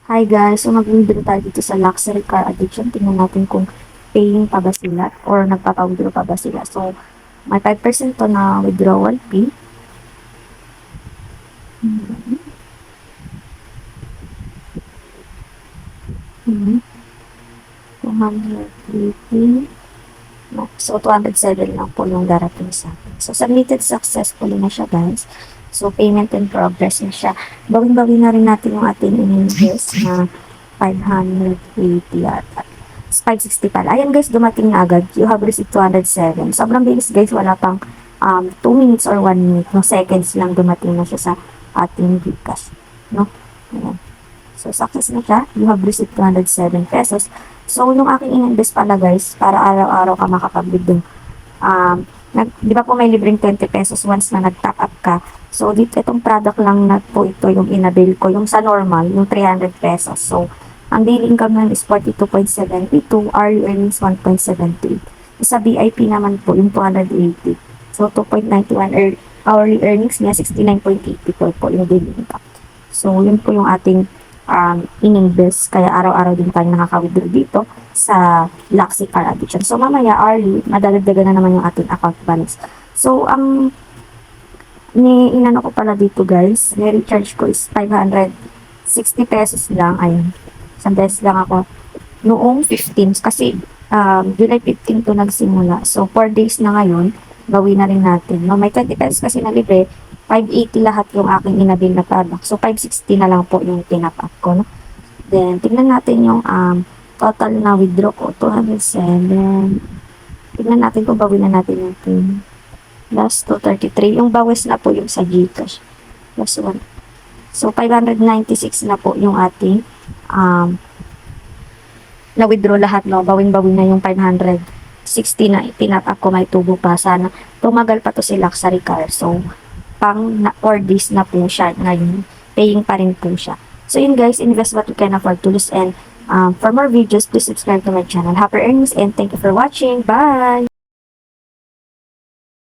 Hi guys, so mag-withdraw tayo dito sa luxury car addiction. Tingnan natin kung paying pa ba sila or nagpapa-withdraw pa ba sila. So, may 5% to na withdrawal fee. Mhm. Mhm. 280. So, 207 lang po yung darating sa akin. So, submitted successfully na siya guys. So, payment in progress na siya. Bawin-bawin na rin natin yung ating in-invest na 580 yata. 560 pala. Ayan guys, dumating na agad. You have received 207. Sobrang bilis guys, wala pang 2 minutes or 1 minute. No, seconds lang dumating na siya sa ating Gcash. No? Ayan. So, success na siya. You have received 207 pesos. So, yung aking in-invest pala guys, para araw-araw ka makapag-withdraw. Di ba po may libreng 20 pesos once na nag-top up ka? So, dito itong product lang na po ito yung inabil ko. Yung sa normal, yung 300 pesos. So, ang daily income naman is 42.72, hourly earnings 1.78. Sa VIP naman po, yung 280. So, 2.91 hourly earnings niya, 69.84 po yung daily income. So, yun po yung ating in-invest. Kaya araw-araw din tayo nakaka-withdraw dito sa Luxy Car Addiction. So, mamaya, hourly, madadagdagan na naman yung ating account balance. So, inano ko pala dito guys, ni-recharge ko is 560 pesos lang. Ayun. Isang beses lang ako noong 15 kasi July 15 to nagsimula. So, 4 days na ngayon, gawin na rin natin. No, may 20 pesos kasi na libre, 580 lahat yung aking inabil na product. So, 560 na lang po yung tinap up ko. No? Then, tignan natin yung total na withdraw ko, 207. Tignan natin kung bawin na natin yung pin. Last 233. Yung bawas na po yung sa Gcash. Plus 1. So, 596 na po yung ating na-withdraw lahat, no? Bawin-bawin na yung 560 na tinap up ko, may tubo pa. Sana tumagal pa to si Luxury Car. So, pang 4 days na po siya ngayon. Paying pa rin po siya. So, yun guys, invest what you can afford to lose. And for more videos, please subscribe to my channel. Happy earnings and thank you for watching. Bye!